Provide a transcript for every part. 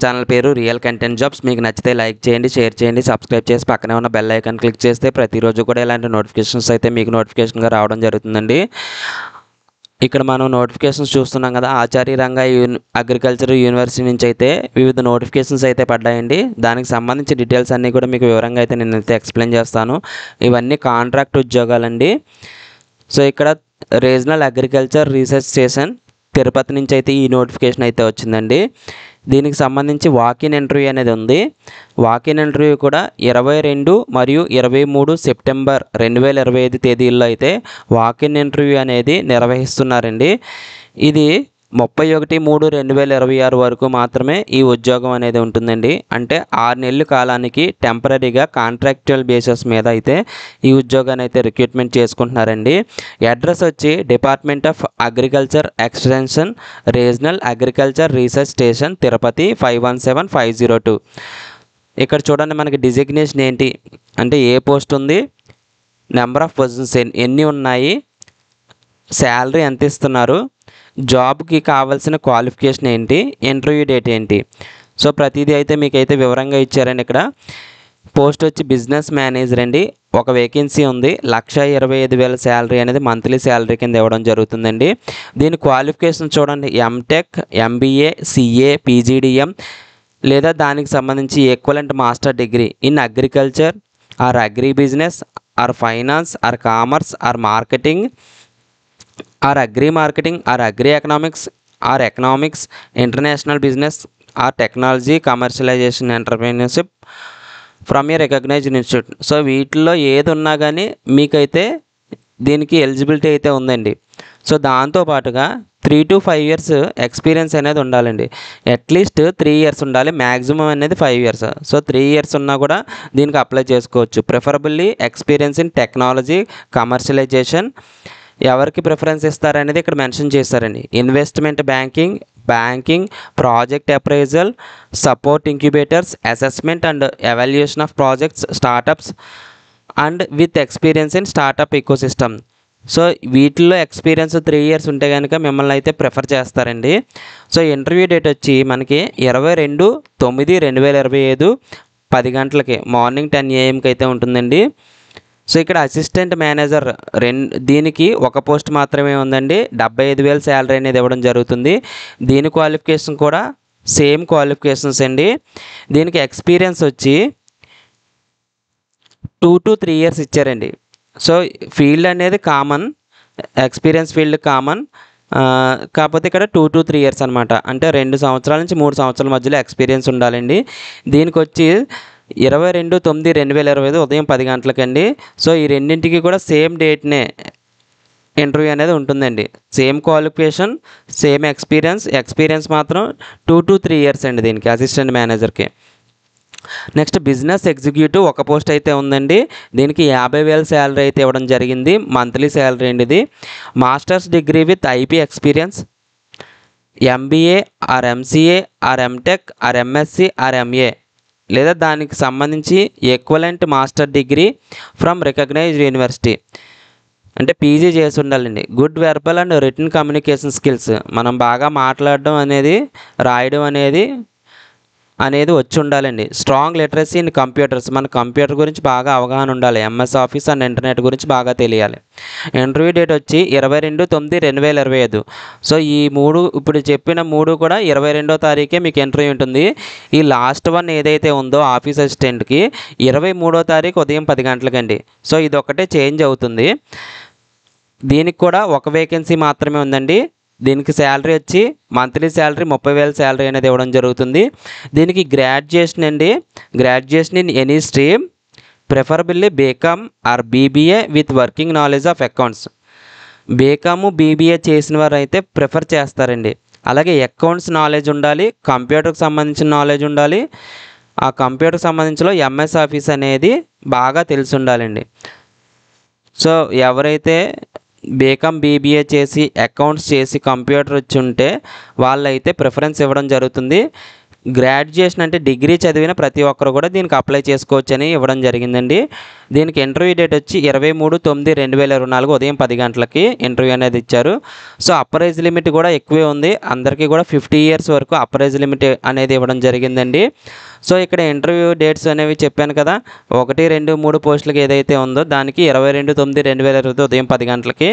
Channel పేరు real content jobs. మీకు నచ్చితే లైక్ చేయండి, షేర్ చేయండి, సబ్స్క్రైబ్ చేసి పక్కనే ఉన్న బెల్ ఐకాన్ క్లిక్ చేస్తే ప్రతిరోజు కూడా ఇలాంటి నోటిఫికేషన్స్ అయితే మీకు నోటిఫికేషన్గా రావడం జరుగుతుందండి. ఇక్కడ మనం నోటిఫికేషన్స్ చూస్తున్నాం కదా, ఆచార్య రంగా అగ్రికల్చర్ యూనివర్సిటీ నుంచి అయితే వివిధ నోటిఫికేషన్స్ అయితే పడ్డాయండి. దానికి సంబంధించి డీటెయిల్స్ అన్నీ కూడా మీకు వివరంగా అయితే నేనైతే ఎక్స్ప్లెయిన్ చేస్తాను. ఇవన్నీ కాంట్రాక్ట్ ఉద్యోగాలండి. సో ఇక్కడ regional agriculture research station Tirupati నుంచి అయితే ఈ నోటిఫికేషన్ అయితే వచ్చిందండి. దీనికి సంబంధించి వాకిన్ ఇంటర్వ్యూ అనేది ఉంది. వాకిన్ ఇంటర్వ్యూ కూడా 22 మరియు 23 సెప్టెంబర్ 2025 తేదీల్లో అయితే వాకిన్ ఇంటర్వ్యూ అనేది నిర్వహిస్తున్నారండి. ఇది 31/3/2026 వరకు మాత్రమే ఈ ఉద్యోగం అనేది ఉంటుందండి. అంటే 6 నెలల కాలానికి టెంపరీగా కాంట్రాక్చువల్ బేసిస్ మీద అయితే ఈ ఉద్యోగాన్ని అయితే రిక్రూట్మెంట్ చేసుకుంటున్నారండి. అడ్రస్ వచ్చి department of agriculture extension, regional agriculture research station, Tirupati 517502. ఇక్కడ చూడండి, మనకి డిజిగ్నేషన్ ఏంటి అంటే ఏ పోస్ట్ ఉంది, నెంబర్ ఆఫ్ పొజిషన్స్ ఎన్ని ఉన్నాయి, శాలరీ ఎంత ఇస్తున్నారు, జాబ్కి కావాల్సిన క్వాలిఫికేషన్ ఏంటి, ఇంటర్వ్యూ డేట్ ఏంటి. సో ప్రతిదీ అయితే మీకైతే వివరంగా ఇచ్చారండి. ఇక్కడ పోస్ట్ వచ్చి బిజినెస్ మేనేజర్ అండి. ఒక వేకెన్సీ ఉంది. 1,25,000 శాలరీ అనేది మంత్లీ శాలరీ కింద ఇవ్వడం జరుగుతుందండి. దీని క్వాలిఫికేషన్ చూడండి, ఎంటెక్, ఎంబీఏ, సిఏ, పీజీడిఎం లేదా దానికి సంబంధించి equivalent master degree in agriculture or agri business or finance or commerce or marketing or agri marketing or agri economics or economics, international business or technology, commercialization, entrepreneurship from a recognized institute. So వీటిల్లో ఏది ఉన్నా కానీ మీకైతే దీనికి eligibility అయితే ఉందండి. So దాంతోపాటుగా 3 to 5 years experience అనేది ఉండాలండి. అట్లీస్ట్ 3 years ఉండాలి, మ్యాక్సిమం అనేది 5 years. సో 3 years ఉన్నా కూడా దీనికి అప్లై చేసుకోవచ్చు. Preferably experience in technology, commercialisation. ఎవరికి ప్రిఫరెన్స్ ఇస్తారనేది ఇక్కడ మెన్షన్ చేశారండి. Investment banking, project appraisal, support incubators, assessment and evaluation of projects, startups and with experience in startup ecosystem. So వీటిల్లో experience 3 years ఉంటే కనుక మిమ్మల్ని అయితే ప్రిఫర్ చేస్తారండి. సో ఇంటర్వ్యూ డేట్ వచ్చి మనకి 22/9/2025 10 గంటలకి మార్నింగ్ 10 AM అయితే ఉంటుందండి. సో ఇక్కడ అసిస్టెంట్ మేనేజర్ దీనికి ఒక పోస్ట్ మాత్రమే ఉందండి. 75,000 శాలరీ అనేది ఇవ్వడం జరుగుతుంది. దీని క్వాలిఫికేషన్ కూడా సేమ్ క్వాలిఫికేషన్స్ అండి. దీనికి ఎక్స్పీరియన్స్ వచ్చి 2 to 3 years ఇచ్చారండి. సో ఫీల్డ్ అనేది కామన్, ఎక్స్పీరియన్స్ ఫీల్డ్ కామన్, కాకపోతే ఇక్కడ 2 to 3 years అనమాట. అంటే 2 సంవత్సరాల నుంచి 3 సంవత్సరాల మధ్యలో ఎక్స్పీరియన్స్ ఉండాలండి. దీనికి వచ్చి 22/9/2025 ఉదయం 10 గంటలకండి. సో ఈ రెండింటికి కూడా సేమ్ డేట్నే ఇంటర్వ్యూ అనేది ఉంటుందండి. సేమ్ క్వాలిఫికేషన్, సేమ్ ఎక్స్పీరియన్స్ మాత్రం 2 to 3 years అండి దీనికి అసిస్టెంట్ మేనేజర్కి. నెక్స్ట్ బిజినెస్ ఎగ్జిక్యూటివ్ ఒక పోస్ట్ అయితే ఉందండి. దీనికి 50,000 శాలరీ అయితే ఇవ్వడం జరిగింది, మంత్లీ శాలరీ అండి. ఇది masters degree with IP experience, MBA or MCA or MTech or MSc or MA లేదా దానికి సంబంధించి equivalent master degree from recognized university. అంటే పీజీ చేసి ఉండాలండి. Good verbal and written communication skills, మనం బాగా మాట్లాడడం అనేది, రాయడం అనేది వచ్చి ఉండాలండి. స్ట్రాంగ్ లిటరసీ ఇన్ కంప్యూటర్స్, మన కంప్యూటర్ గురించి బాగా అవగాహన ఉండాలి. ఎంఎస్ ఆఫీస్ అండ్ ఇంటర్నెట్ గురించి బాగా తెలియాలి. ఇంటర్వ్యూ డేట్ వచ్చి 22/9/2025. సో ఈ ఇప్పుడు చెప్పిన 3 కూడా 22వ తారీఖే మీకు ఇంటర్వ్యూ ఉంటుంది. ఈ లాస్ట్ వన్ ఏదైతే ఉందో ఆఫీస్ అసిస్టెంట్కి 23వ తారీఖు ఉదయం 10 గంటలకండి. సో ఇది ఒకటే చేంజ్ అవుతుంది. దీనికి కూడా ఒక వేకెన్సీ మాత్రమే ఉందండి. దీనికి శాలరీ వచ్చి మంత్లీ శాలరీ 30,000 శాలరీ అనేది ఇవ్వడం జరుగుతుంది. దీనికి గ్రాడ్యుయేషన్ అండి, graduation in any stream, preferably BCom or BBA with working knowledge of accounts. BCom, BBA చేసిన వారు అయితే ప్రిఫర్ చేస్తారండి. అలాగే అకౌంట్స్ నాలెడ్జ్ ఉండాలి, కంప్యూటర్కి సంబంధించిన నాలెడ్జ్ ఉండాలి. ఆ కంప్యూటర్కి సంబంధించిన ఎంఎస్ ఆఫీస్ అనేది బాగా తెలిసి ఉండాలండి. సో ఎవరైతే బీకామ్, బీబీఏ చేసి అకౌంట్స్ చేసి కంప్యూటర్ వచ్చి ఉంటే వాళ్ళైతే ప్రిఫరెన్స్ ఇవ్వడం జరుగుతుంది. గ్రాడ్యుయేషన్ అంటే డిగ్రీ చదివిన ప్రతి ఒక్కరు కూడా దీనికి అప్లై చేసుకోవచ్చు అని ఇవ్వడం జరిగిందండి. దీనికి ఇంటర్వ్యూ డేట్ వచ్చి 23/9/2024 ఉదయం 10 గంటలకి ఇంటర్వ్యూ అనేది ఇచ్చారు. సో అప్పర్ ఏజ్ లిమిట్ కూడా ఎక్కువే ఉంది, అందరికీ కూడా 50 ఇయర్స్ వరకు అప్పర్ ఏజ్ లిమిట్ అనేది ఇవ్వడం జరిగిందండి. సో ఇక్కడ ఇంటర్వ్యూ డేట్స్ అనేవి చెప్పాను కదా, 1, 2, 3 పోస్టులకి ఏదైతే ఉందో దానికి 22/9/2025 ఉదయం 10 గంటలకి,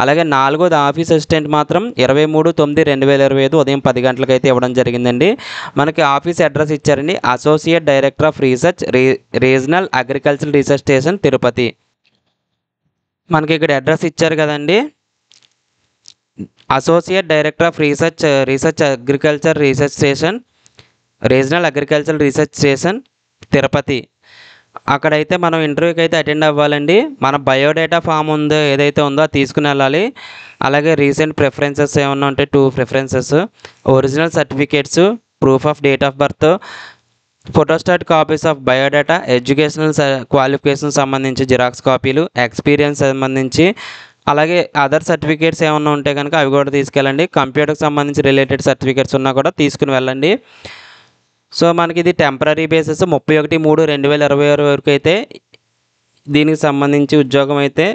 అలాగే 4వ ఆఫీస్ అసిస్టెంట్ మాత్రం 23/9/2025 ఉదయం 10 గంటలకి అయితే ఇవ్వడం జరిగిందండి. మనకి ఆఫీస్ అడ్రస్ ఇచ్చారండి, associate director of research, regional agricultural research station, Tirupati. మనకి ఇక్కడ అడ్రస్ ఇచ్చారు కదండి, associate director of research agriculture research station, regional agricultural research station, Tirupati. అక్కడైతే మనం ఇంటర్వ్యూకి అయితే అటెండ్ అవ్వాలండి. మన బయోడేటా ఫామ్ ఉందో ఏదైతే ఉందో అది తీసుకుని వెళ్ళాలి. అలాగే రీసెంట్ ప్రిఫరెన్సెస్ ఏమన్నా ఉంటే 2 preferences, original certificates, proof of date of birth, photostat copies of biodata, educational qualification సంబంధించి జిరాక్స్ కాపీలు, ఎక్స్పీరియన్స్ సంబంధించి, అలాగే అదర్ సర్టిఫికేట్స్ ఏమన్నా ఉంటే కనుక అవి కూడా తీసుకెళ్ళండి. కంప్యూటర్కి సంబంధించి రిలేటెడ్ సర్టిఫికేట్స్ ఉన్నా కూడా తీసుకుని వెళ్ళండి. సో మనకి ఇది టెంపరీ బేసిస్ 31/3/2026 వరకు అయితే దీనికి సంబంధించి ఉద్యోగం అయితే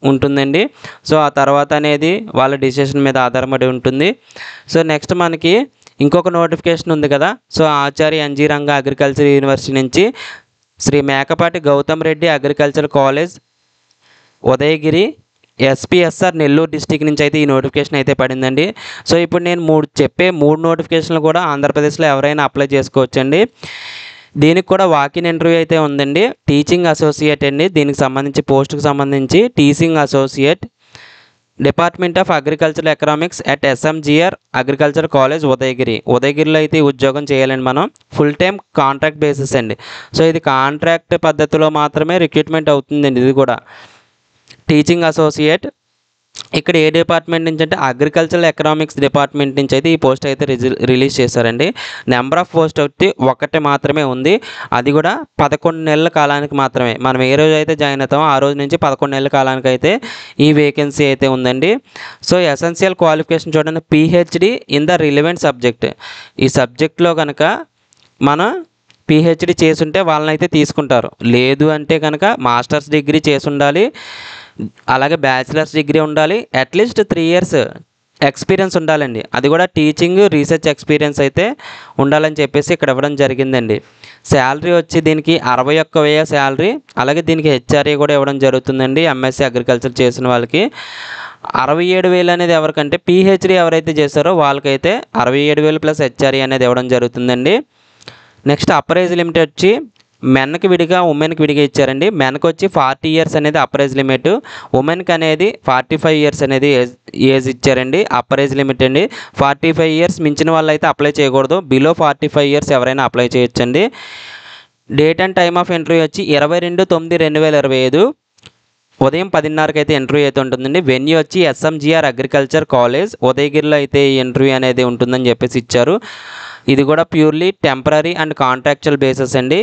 ఉంటుందండి. సో ఆ తర్వాత అనేది వాళ్ళ డిసిషన్ మీద ఆధారపడి ఉంటుంది. సో నెక్స్ట్ మనకి ఇంకొక నోటిఫికేషన్ ఉంది కదా, so Acharya NG Ranga agriculture university నుంచి Shri Mekapati Goutham Reddy agriculture college, Udayagiri, SPSR Nellore district నుంచి అయితే ఈ నోటిఫికేషన్ అయితే పడిందండి. సో ఇప్పుడు నేను 3 నోటిఫికేషన్లు కూడా ఆంధ్రప్రదేశ్లో ఎవరైనా అప్లై చేసుకోవచ్చండి. దీనికి కూడా వాకిన్ ఇంటర్వ్యూ అయితే ఉందండి. టీచింగ్ అసోసియేట్ అండి, దీనికి సంబంధించి పోస్ట్కి సంబంధించి teaching associate, department of agricultural economics at SMGR agriculture college, ఉదయగిరిలో అయితే ఈ ఉద్యోగం చేయాలండి మనం. ఫుల్ టైం కాంట్రాక్ట్ బేసిస్ అండి. సో ఇది కాంట్రాక్ట్ పద్ధతిలో మాత్రమే రిక్రూట్మెంట్ అవుతుందండి. ఇది కూడా టీచింగ్ అసోసియేట్. ఇక్కడ ఏ డిపార్ట్మెంట్ నుంచి అంటే అగ్రికల్చరల్ ఎకనామిక్స్ డిపార్ట్మెంట్ నుంచి అయితే ఈ పోస్ట్ అయితే రిలీజ్ చేశారండి. నెంబర్ ఆఫ్ పోస్ట్ ఒకటి మాత్రమే ఉంది, అది కూడా 11 నెలల కాలానికి మాత్రమే. మనం ఏ రోజు అయితే జాయిన్ అవుతామో ఆ రోజు నుంచి 11 నెలల కాలానికి అయితే ఈ వేకెన్సీ అయితే ఉందండి. సో ఎసెన్షియల్ క్వాలిఫికేషన్ చూడండి, PhD in the relevant subject. ఈ సబ్జెక్ట్లో కనుక మన పిహెచ్డి చేసుంటే వాళ్ళని అయితే తీసుకుంటారు. లేదు అంటే కనుక మాస్టర్స్ డిగ్రీ చేసి ఉండాలి, అలాగే బ్యాచిలర్స్ డిగ్రీ ఉండాలి, అట్లీస్ట్ 3 ఇయర్స్ ఎక్స్పీరియన్స్ ఉండాలండి. అది కూడా టీచింగ్ రీసెర్చ్ ఎక్స్పీరియన్స్ అయితే ఉండాలని చెప్పేసి ఇక్కడ ఇవ్వడం జరిగిందండి. శాలరీ వచ్చి దీనికి 61,000 శాలరీ, అలాగే దీనికి హెచ్ఆర్ఏ కూడా ఇవ్వడం జరుగుతుందండి. ఎంఎస్సీ అగ్రికల్చర్ చేసిన వాళ్ళకి 67,000 అనేది ఎవరికంటే పిహెచ్డి ఎవరైతే చేస్తారో వాళ్ళకైతే 67,000 ప్లస్ హెచ్ఆర్ఏ అనేది ఇవ్వడం జరుగుతుందండి. నెక్స్ట్ అప్పర్ ఏజ్ లిమిట్ వచ్చి మెన్కి విడిగా ఉమెన్కి విడిగా ఇచ్చారండి. మెన్కి వచ్చి 40 ఇయర్స్ అనేది అప్పర్ ఏజ్ లిమిట్, ఉమెన్కి అనేది 45 ఇయర్స్ అనేది ఏజ్ ఇచ్చారండి. అప్పర్ ఏజ్ లిమిట్ అండి. 45 ఇయర్స్ మించిన వాళ్ళు అయితే అప్లై చేయకూడదు, బిలో 45 ఇయర్స్ ఎవరైనా అప్లై చేయొచ్చండి. Date and time of interview వచ్చి 22/9/2025 ఉదయం 10:30కి అయితే ఇంటర్వ్యూ అయితే ఉంటుందండి. వెన్యూ వచ్చి ఎస్ఎంజిఆర్ అగ్రికల్చర్ కాలేజ్, ఉదయగిరిలో అయితే ఈ ఇంటర్వ్యూ అనేది ఉంటుందని చెప్పేసి ఇచ్చారు. ఇది కూడా purely temporary and contractual basis అండి.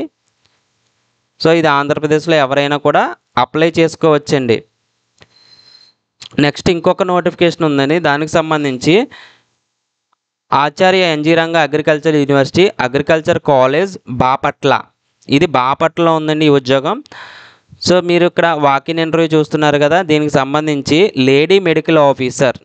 సో ఇది ఆంధ్రప్రదేశ్లో ఎవరైనా కూడా అప్లై చేసుకోవచ్చండి. నెక్స్ట్ ఇంకొక నోటిఫికేషన్ ఉందని, దానికి సంబంధించి Acharya NG Ranga agriculture university agriculture college, Bapatla. ఇది బాపట్లలో ఉందండి ఈ ఉద్యోగం. సో మీరు ఇక్కడ వాకిన్ ఇంటర్వ్యూ చూస్తున్నారు కదా, దీనికి సంబంధించి లేడీ మెడికల్ ఆఫీసర్,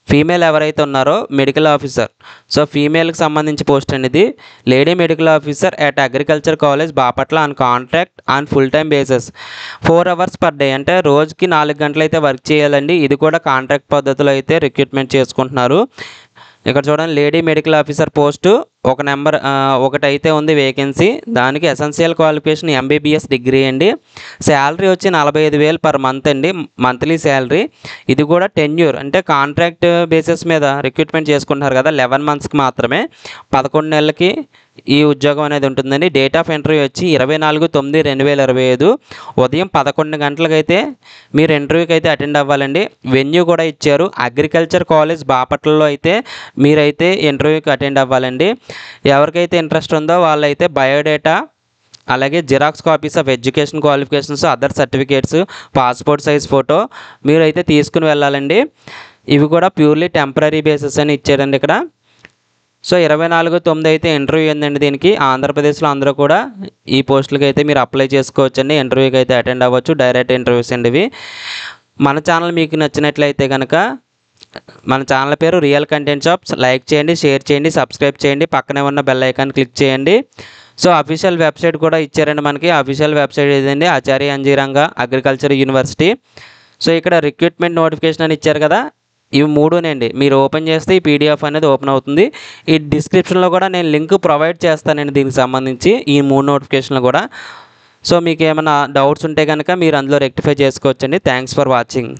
ఫీమేల్ ఎవరైతే ఉన్నారో మెడికల్ ఆఫీసర్, సో ఫీమేల్కి సంబంధించి పోస్ట్ అనేది lady medical officer at agriculture college Bapatla on contract on full time basis 4 hours per day, అంటే రోజుకి 4 గంటలు అయితే వర్క్ చేయాలండి. ఇది కూడా కాంట్రాక్ట్ పద్ధతిలో అయితే రిక్రూట్మెంట్ చేసుకుంటున్నారు. ఇక్కడ చూడండి, లేడీ మెడికల్ ఆఫీసర్ పోస్టు ఒకటైతే ఉంది వేకెన్సీ. దానికి ఎసెన్షియల్ క్వాలిఫికేషన్ ఎంబీబీఎస్ డిగ్రీ అండి. శాలరీ వచ్చి 45,000 పర్ మంత్ అండి, మంత్లీ శాలరీ. ఇది కూడా టెన్యూర్ అంటే కాంట్రాక్ట్ బేసిస్ మీద రిక్రూట్మెంట్ చేసుకుంటున్నారు కదా, 11 మంత్స్కి మాత్రమే, 11 నెలలకి ఈ ఉద్యోగం అనేది ఉంటుందండి. డేట్ ఆఫ్ ఇంటర్వ్యూ వచ్చి 24/9/2025 ఉదయం 11 గంటలకైతే మీరు ఇంటర్వ్యూకి అయితే అటెండ్ అవ్వాలండి. వెన్యూ కూడా ఇచ్చారు, అగ్రికల్చర్ కాలేజ్ బాపట్లలో అయితే మీరైతే ఇంటర్వ్యూకి అటెండ్ అవ్వాలండి. ఎవరికైతే ఇంట్రెస్ట్ ఉందో వాళ్ళైతే బయోడేటా, అలాగే xerox copies of education qualifications, other certificates, passport size photo మీరైతే తీసుకుని వెళ్ళాలండి. ఇవి కూడా ప్యూర్లీ టెంపరీ బేసిస్ అని ఇచ్చారండి ఇక్కడ. సో 24/9 అయితే ఇంటర్వ్యూ ఉందండి. దీనికి ఆంధ్రప్రదేశ్లో అందరూ కూడా ఈ పోస్టులకి అయితే మీరు అప్లై చేసుకోవచ్చండి. ఇంటర్వ్యూకి అయితే అటెండ్ అవ్వచ్చు. డైరెక్ట్ ఇంటర్వ్యూస్ అండి ఇవి. మన ఛానల్ మీకు నచ్చినట్లయితే కనుక మన ఛానల్ పేరు రియల్ కంటెంట్ షాప్స్. లైక్ చేయండి, షేర్ చేయండి, సబ్స్క్రైబ్ చేయండి, పక్కనే ఉన్న బెల్ ఐకాన్ క్లిక్ చేయండి. సో అఫీషియల్ వెబ్సైట్ కూడా ఇచ్చారండి మనకి. అఫీషియల్ వెబ్సైట్ ఇదండి, ఆచార్య అంజీరంగ అగ్రికల్చర్ యూనివర్సిటీ. సో ఇక్కడ రిక్రూట్మెంట్ నోటిఫికేషన్ అని ఇచ్చారు కదా, ఇవి మూడునండి. మీరు ఓపెన్ చేస్తే ఈ పీడిఎఫ్ అనేది ఓపెన్ అవుతుంది. ఈ డిస్క్రిప్షన్లో కూడా నేను లింక్ ప్రొవైడ్ చేస్తానండి దీనికి సంబంధించి, ఈ 3 నోటిఫికేషన్లు కూడా. సో మీకు ఏమైనా డౌట్స్ ఉంటే కనుక మీరు అందులో రెక్టిఫై చేసుకోవచ్చండి. Thanks for watching.